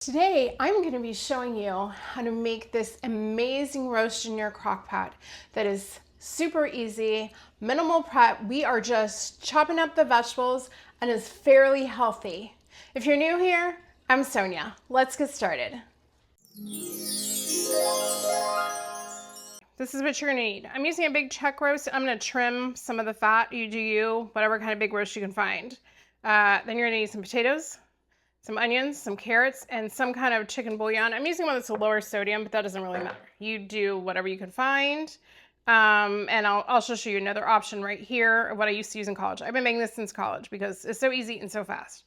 Today, I'm going to be showing you how to make this amazing roast in your crock pot that is super easy, minimal prep. We are just chopping up the vegetables and is fairly healthy. If you're new here, I'm Sonia. Let's get started. This is what you're gonna need. I'm using a big chuck roast. I'm gonna trim some of the fat. You do you, whatever kind of big roast you can find. Then you're gonna need some potatoes, some onions, some carrots, and some kind of chicken bouillon. I'm using one that's a lower sodium, but that doesn't really matter. You do whatever you can find. And I'll also show you another option right here of what I used to use in college. I've been making this since college because it's so easy and so fast.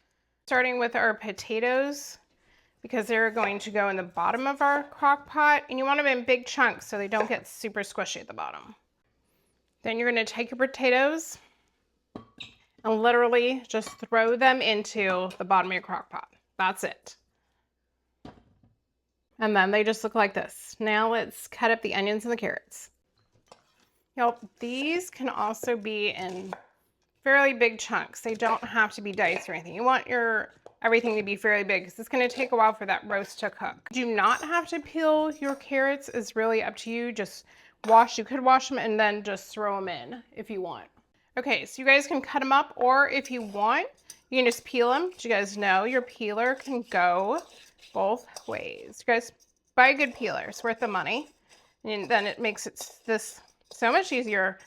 Starting with our potatoes, because they're going to go in the bottom of our crock pot, and you want them in big chunks so they don't get super squishy at the bottom. Then you're going to take your potatoes and literally just throw them into the bottom of your crock pot. That's it. And then they just look like this. Now let's cut up the onions and the carrots. These can also be in fairly big chunks. They don't have to be diced or anything. You want everything to be fairly big because it's going to take a while for that roast to cook. Do not have to peel your carrots. It's really up to you. Just you could wash them and then just throw them in if you want. Okay, so you guys can cut them up, or if you want, you can just peel them. Did you guys know your peeler can go both ways? You guys, buy a good peeler. It's worth the money. And then it makes this so much easier,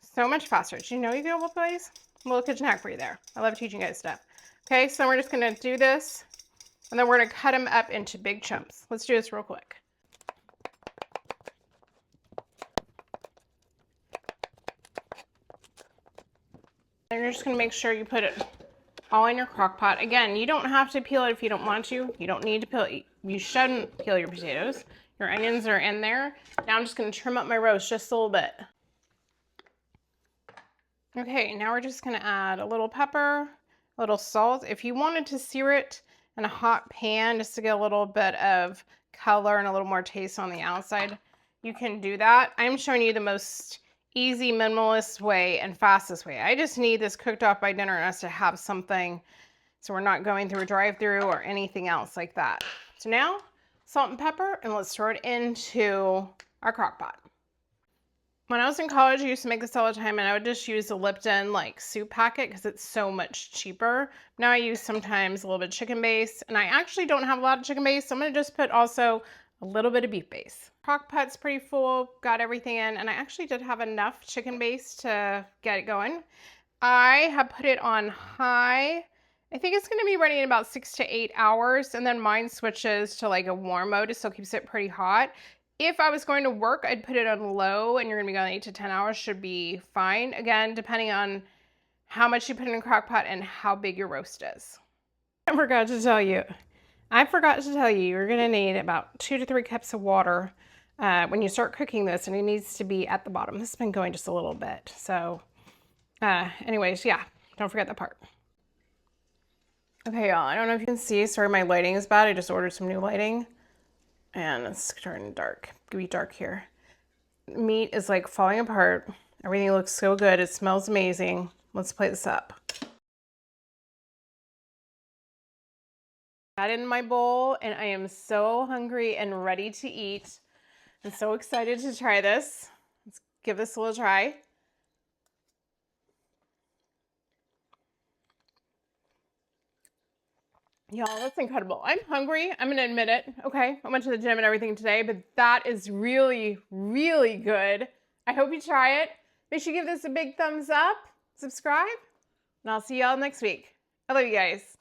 so much faster. Did you know you go both ways? A little kitchen hack for you there. I love teaching you guys stuff. Okay, so we're just gonna do this, and then we're gonna cut them up into big chunks. Let's do this real quick. And you're just gonna make sure you put it all in your crock pot. Again, you don't have to peel it if you don't want to. You don't need to peel it. You shouldn't peel your potatoes. Your onions are in there. Now I'm just gonna trim up my roast just a little bit. Okay, now we're just gonna add a little pepper, a little salt. If you wanted to sear it in a hot pan just to get a little bit of color and a little more taste on the outside, you can do that. I'm showing you the most easy, minimalist way and fastest way. I just need this cooked off by dinner and us to have something so we're not going through a drive-through or anything else like that. So now, salt and pepper, and let's throw it into our crock pot. When I was in college, I used to make this all the time, and I would just use the Lipton soup packet because it's so much cheaper. Now I use sometimes a little bit of chicken base, and I actually don't have a lot of chicken base, so I'm gonna just put also a little bit of beef base. Crock pot's pretty full, got everything in, and I actually did have enough chicken base to get it going. I have put it on high. I think it's gonna be running in about 6 to 8 hours, and then mine switches to a warm mode. It still keeps it pretty hot. If I was going to work, I'd put it on low, and you're gonna be going 8 to 10 hours, should be fine. Again, depending on how much you put in a crock pot and how big your roast is. I forgot to tell you, you're gonna need about 2 to 3 cups of water when you start cooking this, and it needs to be at the bottom. This has been going just a little bit. So anyways, yeah, don't forget that part. Okay, y'all, I don't know if you can see, sorry my lighting is bad. I just ordered some new lighting. And it's turning dark. It's gonna be dark here. Meat is falling apart. Everything looks so good. It smells amazing. Let's plate this up. Got it in my bowl, and I am so hungry and ready to eat. I'm so excited to try this. Let's give this a little try. Y'all, that's incredible. I'm hungry. I'm going to admit it. Okay, I went to the gym and everything today, but that is really, really good. I hope you try it. Make sure you give this a big thumbs up, subscribe, and I'll see y'all next week. I love you guys.